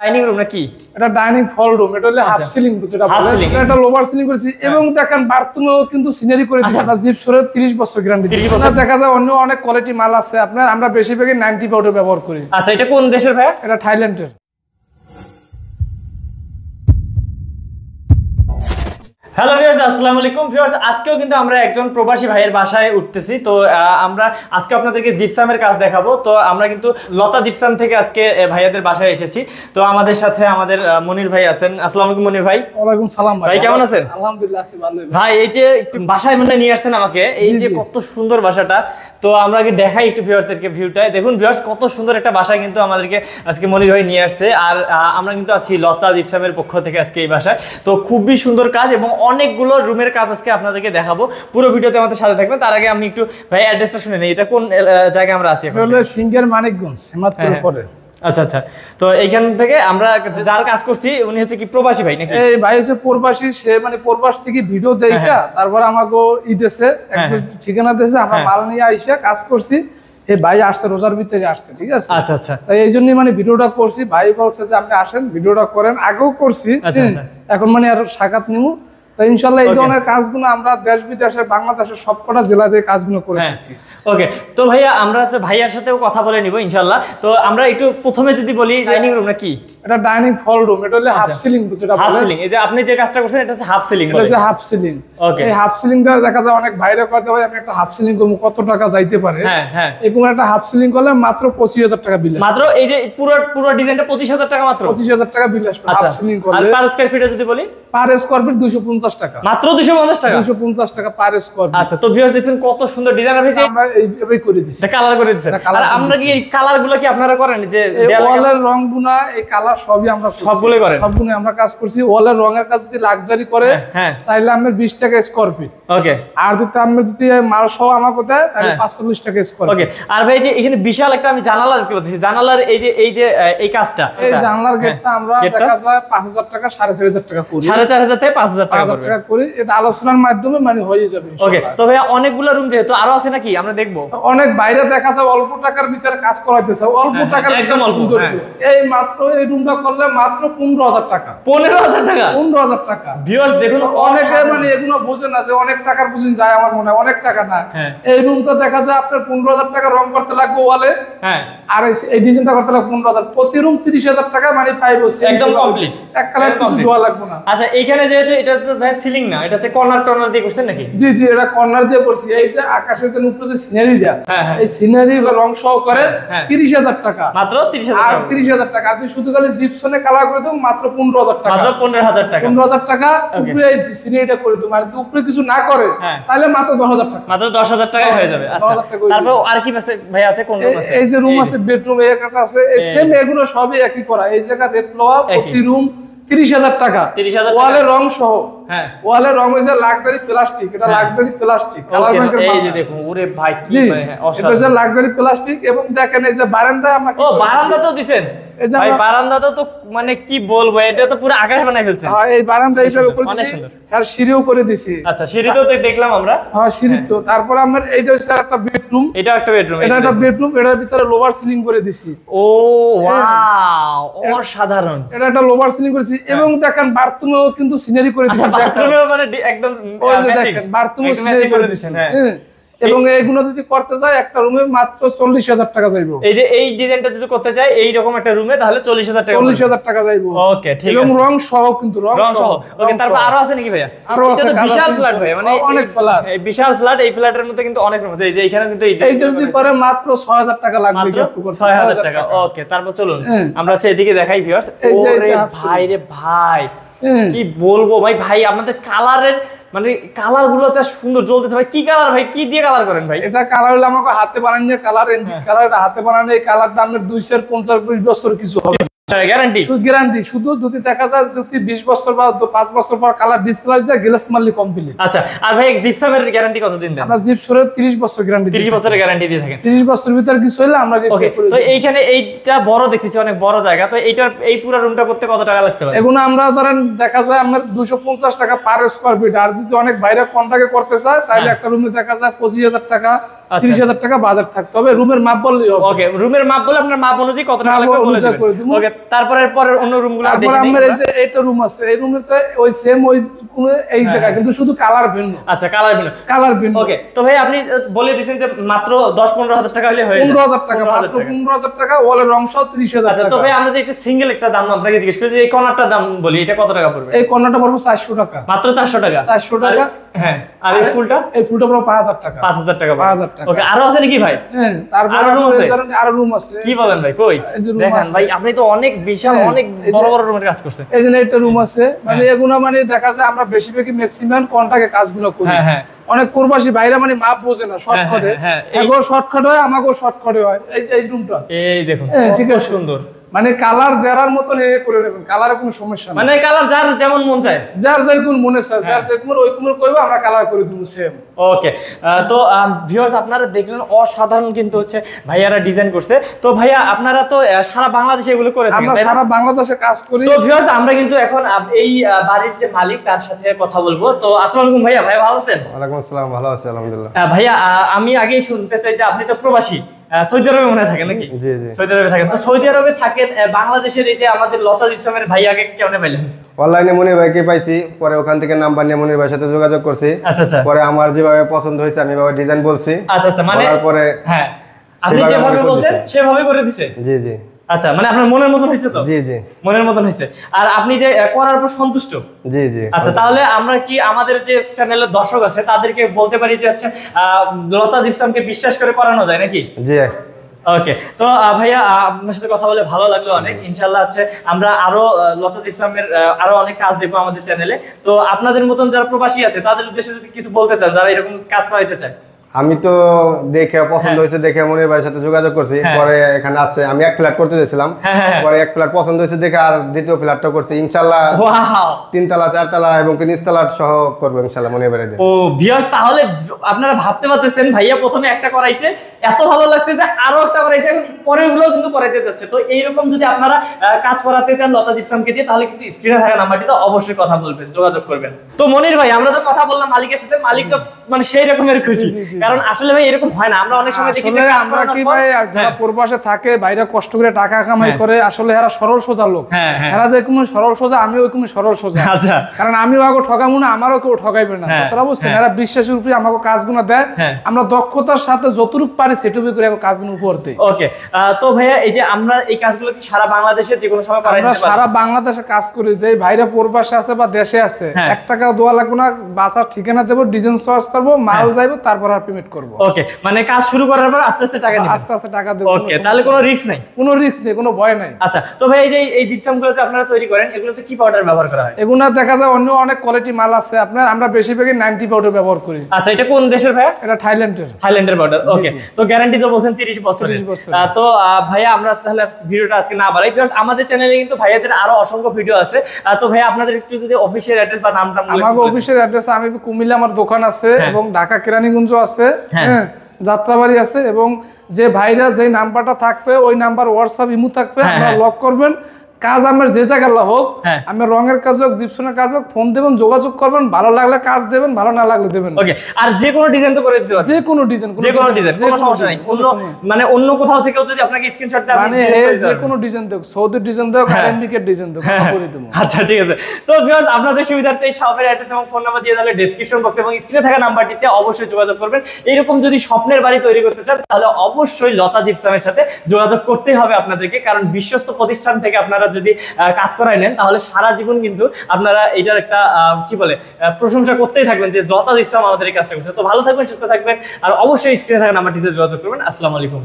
Dining room নাকি? এটা dining hall room, এটা হলো হাফ সিলিং যেটা বলে, এটা লোভার সিলিং করেছি এবং দেখেন বাথরুমেও কিন্তু সিনারি করে দিয়েছি আমরা জিপসরের 30 বছর গ্যারান্টি দিই। এটা দেখা যায় অন্য অনেক কোয়ালিটি মাল আছে আপনার, আমরা বেশিরভাগই 90 পাউডার ব্যবহার করি। আচ্ছা, এটা কোন দেশের ভাই? এটা থাইল্যান্ডের। হ্যালো ভিউয়ার্স, আসসালামু আলাইকুম ভিউয়ার্স। আজকেও কিন্তু আমরা একজন প্রবাসী ভাইয়ের বাসায় উঠতেছি। তো আমরা আজকে আপনাদেরকে জিপসামের কাজ দেখাবো। তো আমরা কিন্তু লতা জিপসাম থেকে আজকে ভাইয়াদের বাসায় এসেছি। তো আমাদের সাথে আমাদের মনির ভাই আছেন। আসসালামু আলাইকুম মনির ভাই। ওয়ালাইকুম সালাম ভাই, কেমন আছেন? আলহামদুলিল্লাহ আছি ভালো। ভাই, এই যে একটু বাসায় মনে নিয়ে আসছেন আমাকে, এই যে কত সুন্দর বাসাটা, তো আমরা আগে দেখাই একটু ভিউয়ার্সদেরকে ভিউটা। দেখুন ভিউয়ার্স, কত সুন্দর একটা বাসা কিন্তু আমাদেরকে আজকে মনির ভাই নিয়ে আসছে। আর আমরা কিন্তু আছি লতা জিপসামের পক্ষ থেকে আজকে এই বাসায়। তো খুবই সুন্দর কাজ এবং অনেকগুলো রুমের কাজ আজকে আপনাদেরকে দেখাবো। পুরো ভিডিওতে আমাদের সাথে থাকবেন। তার আগে আমি একটু ভাই অ্যাড্রেসটা শুনে নেই, এটা কোন জায়গায় আমরা আছি? এটা হলো সিঙ্গার মানিকগঞ্জ, হেমাদপুরের পরে। আচ্ছা আচ্ছা, তো এইখান থেকে আমরা যার কাজ করছি উনি হচ্ছে কি প্রবাসী ভাই নাকি? এই ভাই হচ্ছে প্রবাসী, সে মানে প্রবাস থেকে ভিডিও দেখা তারপর আমাকে দেশে ঠিকানা দিয়েছে, আমরা মাল নিয়ে আইসা কাজ করছি। এই ভাই আসছে রোজার ভিতরে আসছে, ঠিক আছে? আচ্ছা আচ্ছা, তাই এই জন্যই মানে ভিডিওটা করছি। ভাই বলছে যে আপনি আসেন ভিডিওটা করেন, আগেও করছি, এখন মানে আর সাক্ষাৎ নিমু। তাই ইনশাআল্লাহ এই ধরনের কাজগুলো আমরা দেশ বিদেশের বাংলাদেশের সবকটা জেলায় যে কাজগুলো করে থাকি। ওকে, তো ভাইয়া আমরা হচ্ছে ভাইয়ার সাথেও কথা বলে নিব ইনশাআল্লাহ। তো আমরা একটু প্রথমে যদি বলি ডাইনিং রুম নাকি? এটা ডাইনিং হল রুম, এটা হলো হাফ সিলিং যেটা বলে। হাফ সিলিং, এই যে আপনি যে কাজটা করছেন এটা হচ্ছে হাফ সিলিং বলে। এটা হচ্ছে হাফ সিলিং। ওকে, এই হাফ সিলিংটা দেখা যায় অনেক বাইরে কথা ভাই আমি একটা হাফ সিলিং করব কত টাকা যাইতে পারে। হ্যাঁ হ্যাঁ, এরকম একটা হাফ সিলিং করলে মাত্র 25000 টাকা বিল। মাত্র এই যে পুরো ডিজাইনটা 25000 টাকা মাত্র? 25000 টাকা বিল আসবে হাফ সিলিং করলে। আর পার স্কয়ার ফিটে যদি বলি? পার স্কয়ার ফিট 250 টাকা। মাত্র 250 টাকা? 250 টাকা পার স্কয়ার ফিট। আচ্ছা, তো ভিউয়ার্স দেখেন কত সুন্দর ডিজাইন আছে। আমরা এইভাবেই করে দিছি, এটা কালার করে দিছেন। আর আমরা কি এই কালারগুলো কি আপনারা করেন? যে ওয়ালের রংগুনা এই কালার সবই আমরা সবগুলোই করেন? সবগুলো আমরা কাজ করছি। ওয়ালের রঙের কাজ যদি লাক্সারি করে তাহলে আমরা 20 টাকা স্কয়ার ফিট। ওকে, আর যদি মাল সহ আমাকে দেয় তাহলে 45 টাকা স্কয়ার ফিট। ওকে, আর ভাই যে এখানে বিশাল একটা আমি জানালা দেখতে পাচ্ছি, জানালার এই যে এই কাজটা, এই জানালার গেটটা আমরা দেখা যায় 5000 টাকা 4500 টাকা করি। 4500 থেকে 5000 টাকা করি। এটা আলোচনার মাধ্যমে মানে হয়ে যাবে। ওকে, তো ভাই অনেকগুলো রুম যেহেতু আরো আছে নাকি আমরা দেখবো? অনেক বাইরে দেখা যায় অল্প টাকার ভিতরে কাজ করাইতেছে, অল্প টাকার একদম অল্প। এই মাত্র এই রুমটা করলে মাত্র 15000 টাকা। 15000 টাকা? 15000 টাকা। ভিউয়ার্স দেখুন, অনেকে মানে এগুলো বোঝে না যে অনেক টাকার বুঝিন যায়, আমার মনে হয় অনেক টাকা না। এই রুমটা দেখা যায় আপনার 15000 টাকা রং করতে লাগবে ওয়ালে, আর এই ডিজাইনটা করতে লাগবে 15000। প্রতি রুম 30000 টাকা মানে পাইবো একদম কমপ্লিট, এক কালার কিছু দেওয়া লাগবে না। আচ্ছা, এইখানে যেহেতু এটা তো ভাই সিলিং না, এটা হচ্ছে কর্নার দিয়ে করছেন নাকি? জি জি, এটা কর্নার দিয়ে করছি। এই যে আকাশের যে উপরে যে সিনারিটা, এই সিনারির রং সহ করে 30000 টাকা। মাত্র 30000 টাকা? 30000 টাকা। আর তুই শুধু খালি জিপসনে কালার করে দেব মাত্র 15000 টাকা। মাত্র 15000 টাকা? 15000 টাকা উপরে এই সিনারিটা করে দেব। আর তুই উপরে কিছু না করে তাহলে মাত্র 10000 টাকা। মাত্র 10000 টাকায় হয়ে যাবে। আচ্ছা, তারপর আর কি আছে ভাই? আছে কোন রুম আছে? এই যে রুম আছে, বেডরুম এই একটা আছে, সেম এগুলো সবই একই করা। এই জায়গা রেট লওয়া প্রতি রুম 30000 টাকা। 30000 ওয়ালের রং সহ। হ্যাঁ, ওয়ালের রং হইছে লাক্সারি প্লাস্টিক। এটা লাক্সারি প্লাস্টিক কালার ব্যাংকের মাল। এই যে দেখুন, ওরে ভাই কি এটা হচ্ছে লাক্সারি প্লাস্টিক। এবং দেখেন এই যে বারান্দায় আমরা বারান্দাতেও দিবেন ভাই? বারান্দাটা তো মানে কি বলবো, এটা তো পুরো আকাশ বানাই ফেলছেন। হ্যাঁ, এই বারান্দা হিসাবে করেছি, আর সিঁড়িও করে দিছি। আচ্ছা, সিঁড়িতেও তো দেখলাম আমরা। হ্যাঁ, সিঁড়ি তো। তারপর আমরা এইটা হচ্ছে একটা বেডরুম। এটা একটা বেডরুম? এটা একটা বেডরুম, এটার ভিতরে লোভার সিলিং করে দিছি। ও ওয়াও, অসাধারণ। এটা একটা লোভার সিলিং করেছি এবং দেখেন বাথরুমেও কিন্তু সিনারি করে দিছি। বাথরুমেও মানে একদম ওই যে দেখেন বাথরুমেও সিনারি করে দিছি। হ্যাঁ, এবং এইগুলো যদি করতে যায় একটা রুমে মাত্র 40000 টাকা যাইবো। এই যে এই ডিজাইনটা যদি করতে চাই এই রকম একটা রুমে তাহলে 40000 টাকা? 40000 টাকা যাইবো। ওকে, ঠিক আছে। এবং রং সহ কিন্তু রং সহ। ওকে, তারপর আরো আছে নাকি ভাইয়া? আরো আছে। এটা তো বিশাল ফ্ল্যাট ভাই, মানে অনেক ফ্ল্যাট। এই বিশাল ফ্ল্যাট, এই ফ্ল্যাটের মধ্যে কিন্তু অনেক রুম আছে। এই যে এখানে কিন্তু এইটা যদি করে মাত্র 6000 টাকা লাগবে। মাত্র 6000 টাকা? ওকে, তারপর চলুন আমরা হচ্ছে এদিকে দেখাই ভিউয়ার্স। ওরে ভাই রে ভাই, কি বলবো ভাই, ভাই আপনাদের কালারের মানে কালার গুলো যা সুন্দর জ্বলতেছে ভাই। কি কালার ভাই? কি দিয়ে কালার করেন ভাই? এটা কালার হলো আমাকে হাতে বানানো কালার, এন্টিক কালার। এটা হাতে বানানো এই কালারটা আপনার 250 বছর কিছু হবে গ্যারান্টি। গ্যারান্টি শুধু যদি দেখা যায় যদি 20 বছর বা 5 বছর পর কালার ডিসকালার যায় গ্লাস মারলি কমপ্লিট। আচ্ছা, আর ভাই জিপসামের গ্যারান্টি কতদিন দেন? আমরা জিপসরের 30 বছর গ্যারান্টি। 30 বছরের গ্যারান্টি দিয়ে থাকেন? 30 বছরের ভিতর কিছু হইলে আমরা ওকে। তো এইখানে এইটা বড় দেখতেছি, অনেক বড় জায়গা। তো এইটার এই পুরো রুমটা করতে কত টাকা লাগছে ভাই? এখন আমরা ধরেন দেখা যায় আমরা 250 টাকা পার স্কয়ার ফিট। আর যদি অনেক বাইরে কন্ট্রাক্টে করতে চায় তাহলে একটা রুমে দেখা যায় 25000 টাকা 30,000 টাকা বাজার থাকতে হবে, রুমের মাপ বললেই হবে। ওকে, রুমের মাপ বলে আপনার মাপ অনুযায়ী কত টাকা লাগবে বলে দিবেন। ওকে, তারপরে পরের অন্য রুমগুলো দেখে তারপর আমরা এই যে এটা রুম আছে, এই রুমেতে ওই সেম ওই এই জায়গা কিন্তু শুধু কালার ভিন্ন। আচ্ছা, কালার ভিন্ন। ওকে, তো ভাই আপনি বলে দিয়েছেন যে মাত্র 10-15,000 টাকা হলে হয়ে যাবে। 15,000 টাকা, মাত্র 15,000 টাকা, ওয়ালের রং সহ 30,000 টাকা। তো ভাই আমরা যে একটা সিঙ্গেল একটা দাম আপনাকে জিজ্ঞেস করি যে এই কর্নারটার দাম বলি, এটা কত টাকা পড়বে? এই কর্নারটা পড়বে 400 টাকা, মাত্র 400 টাকা। 400 টাকা। হ্যাঁ, আর এই ফুলটা? এই ফুলটা পড়বে 5,000 টাকা। 5,000 টাকা। 5,000 টাকা। ওকে, আরো আছে নাকি ভাই? হ্যাঁ, তারপর আরো রুম আছে। কি বলেন ভাই, কই দেখেন ভাই, আপনি তো অনেক বিশাল অনেক বড় বড় রুমের কাজ করছেন। এই যে একটা রুম আছে, মানে এগুলো মানে দেখা যায় আমরা বেশিরভাগই ম্যাক্সিমাম কন্টাক্টে কাজগুলো করি। হ্যাঁ, অনেক প্রবাসী ভাইরা মানে মাপ বোঝে না, শর্টকাটে এগো শর্টকাট হয়, আমাকেও শর্টকাটে হয়। এই রুমটা এই দেখুন, ঠিক কত আছে, সুন্দর। মানে কালার যারার মতন এ করে নেবেন, কালারে কোনো সমস্যা নেই। মানে কালার যার যেমন মন চায়, যার যেরকম মনে চায়, যার যেরকম ওই কোন কইবো আমরা কালার করে দেব সেম। ওকে, তো ভিউয়ার্স আপনারা দেখলেন অসাধারণ কিন্তু হচ্ছে ভাইয়ারা ডিজাইন করছে। তো ভাইয়া আপনারা তো সারা বাংলাদেশে এগুলো করে থাকেন? আমরা সারা বাংলাদেশে কাজ করি। তো ভিউয়ার্স আমরা কিন্তু এখন এই বাড়ির যে মালিক তার সাথে কথা বলবো। তো আসসালামু আলাইকুম ভাইয়া, ভাই ভালো আছেন? ওয়ালাইকুম আসসালাম, ভালো আছি আলহামদুলিল্লাহ। ভাইয়া আমি আগেই শুনতে চাই যে আপনি তো প্রবাসী, সৌদি আরবে মনে থাকেন নাকি? জি জি, সৌদি আরবে থাকেন। তো সৌদি আরবে থাকেন, বাংলাদেশের এই যে আমাদের লতা ইসলামের ভাইয়াকে কেমনে পাইলেন? অনলাইনে মনির ভাইকে পাইছি, পরে ওখান থেকে নাম্বার নিয়ে মনির ভাইয়ের সাথে যোগাযোগ করছি। আচ্ছা, পরে আমার যেভাবে পছন্দ হয়েছে আমি ভাবে ডিজাইন বলছি। আচ্ছা, মানে তারপরে হ্যাঁ, আপনি যেভাবে বলছেন সেভাবে করে দিছে? জি জি। আচ্ছা, মানে আপনার মনের মতন হয়েছে তো? জি জি, মনের মতন হয়েছে। আর আপনি যে করার পর সন্তুষ্ট? জি জি। আচ্ছা, তাহলে আমরা কি আমাদের যে চ্যানেলের দর্শক আছে তাদেরকে বলতে পারি যে আচ্ছা লতা ইসলামকে বিশ্বাস করে করানো যায় নাকি? জি। ওকে, তো ভাইয়া আপনার সাথে কথা বলে ভালো লাগলো অনেক। ইনশাআল্লাহ আছে আমরা আরো লতা ইসলামের আরো অনেক কাজ দেখবো আমাদের চ্যানেলে। তো আপনাদের মতন যারা প্রবাসী আছে তাদের উদ্দেশ্যে যদি কিছু বলতে চান, যারা এরকম কাজ করাইতে চায়। আমি তো দেখে পছন্দ হয়েছে দেখে মনির ভাইয়ের সাথে যোগাযোগ করছি। পরে এখানে আছে, আমি এক ফ্ল্যাট করতে চাইছিলাম, পরে এক ফ্ল্যাট পছন্দ হয়েছে দেখে আর দ্বিতীয় ফ্ল্যাটটা করছি। ইনশাআল্লাহ 3 তলা 4 তলা এবং নিচ তলা সহ করবো ইনশাআল্লাহ মনির ভাইয়ের দিয়ে। ও ভিউয়ার্স, তাহলে আপনারা ভাবতে পারতেছেন ভাইয়া প্রথমে একটা করাইছে, এত ভালো লাগছে যে আরো একটা করাইছে, এখন পরের গুলো কিন্তু করাইতে যাচ্ছে। তো এইরকম যদি আপনারা কাজ করাতে চান লতা ইসলামকে দিয়ে, তাহলে কিন্তু স্ক্রিনে থাকা নাম্বারটিতে অবশ্যই কথা বলবেন, যোগাযোগ করবেন। তো মনির ভাই, আমরা তো কথা বললাম মালিকের সাথে, মালিক তো মানে সেই রকমের খুশি, কারণ আসলে ভাই এরকম হয় না। আমরা অনেক সময় দেখি যে আমরা কি ভাই যারা প্রবাসে থাকে, বাইরে কষ্ট করে টাকা কামাই করে, আসলে এরা সরল সোজা লোক। এরা যে কোনো সরল সোজা, আমি ওই কোনো সরল সোজা। আচ্ছা, কারণ আমিও আগে ঠকাবো না, আমারও কেউ ঠকাইবে না, কথাটা বুঝছেন? এরা বিশ্বাসের উপরে আমাকে কাজগুলো দেয়, আমরা দক্ষতার সাথে যতটুকু পারি সেটুকু করে কাজগুলো উপহার দিই। ওকে, তো ভাইয়া এই যে আমরা এই কাজগুলো কি সারা বাংলাদেশে যে কোনো সময় করাই দিতে পারি? আমরা সারা বাংলাদেশে কাজ করি। যে ভাইরা প্রবাসে আছে বা দেশে আছে, 1 টাকা দেওয়া লাগবে না, বাসার ঠিকানা দেবো, ডিজাইন চয়েস করবো, মাল যাইবো, তারপর আর পেমেন্ট করবো। ওকে, মানে কাজ শুরু করার পর আস্তে আস্তে টাকা দিবেন? আস্তে আস্তে টাকা দেব। ওকে, তাহলে কোনো রিস্ক নাই? কোনো রিস্ক নেই, কোনো ভয় নাই। আচ্ছা, তো ভাই এই যে এই জিপসামগুলো যে আপনারা তৈরি করেন, এগুলোতে কি পাউডার ব্যবহার করা হয়? এগুলো দেখা যায় অন্য অনেক কোয়ালিটি মাল আছে আপনার, আমরা বেশিরভাগই 90 পাউডার ব্যবহার করি। আচ্ছা, এটা কোন দেশের ভাইয়া? এটা থাইল্যান্ডের। থাইল্যান্ডের পাউডার। ওকে, তো গ্যারান্টি তো বলছেন 30 বছরের। তো ভাইয়া আমরা তাহলে ভিডিওটা আজকে না বাড়াই, বিকজ আমাদের চ্যানেলে কিন্তু ভাইয়াদের আরো অসংখ্য ভিডিও আছে। তো ভাইয়া আপনাদের একটু যদি অফিসিয়াল অ্যাড্রেস বা নামটা বলে। আমার অফিসের অ্যাড্রেস, আমি কুমিল্লা আমার দোকান আছে, এবং ঢাকা কেরানীগঞ্জ আছে, হ্যাঁ, যাত্রাবাড়ি আছে, এবং যে ভাইরা যে নাম্বারটা থাকবে ওই নাম্বার হোয়াটসঅ্যাপ ইমো থাকবে, আপনারা লক করবেন। কাজ আমার যে জায়গায় হোক, আমি রঙের কাজ হোক, জিপসনের কাজ হোক, ফোন দেবেন, যোগাযোগ করবেন, ভালো লাগলে কাজ দেবেন, ভালো না লাগলে দেবেন। ওকে, আর যে কোনো ডিজাইন তো করে দিতে পারবেন? যে কোনো ডিজাইন, যে কোনো ডিজাইন, কোনো সমস্যা নাই। মানে অন্য কোথাও থেকেও যদি আপনাকে স্ক্রিনশটটা মানে যে কোনো ডিজাইন দেখ, সৌদির ডিজাইন দেখ, আরবিকের ডিজাইন দেখ, করে দেব। আচ্ছা, ঠিক আছে। তো ভিউয়ার্স, আপনাদের সুবিধার্থে এই শপের অ্যাড্রেস এবং ফোন নাম্বার দিয়ে তাহলে ডেসক্রিপশন বক্সে এবং স্ক্রিনে থাকা নাম্বারটিতে অবশ্যই যোগাযোগ করবেন। এরকম যদি স্বপ্নের বাড়ি তৈরি করতে চান, তাহলে অবশ্যই লতা জিপসামের সাথে যোগাযোগ করতেই হবে আপনাদেরকে, কারণ বিশ্বস্ত প্রতিষ্ঠান থেকে আপনারা যদি কাজ করাই নেন, তাহলে সারা জীবন কিন্তু আপনারা এটার একটা কি বলে প্রশংসা করতেই থাকবেন যে লতা ইসলাম আমাদের এই কাজটা করছে। তো ভালো থাকবেন, সুস্থ থাকবেন, আর অবশ্যই স্ক্রিনে থাকা নাম্বারটিতে যোগাযোগ করবেন। আসসালামু আলাইকুম।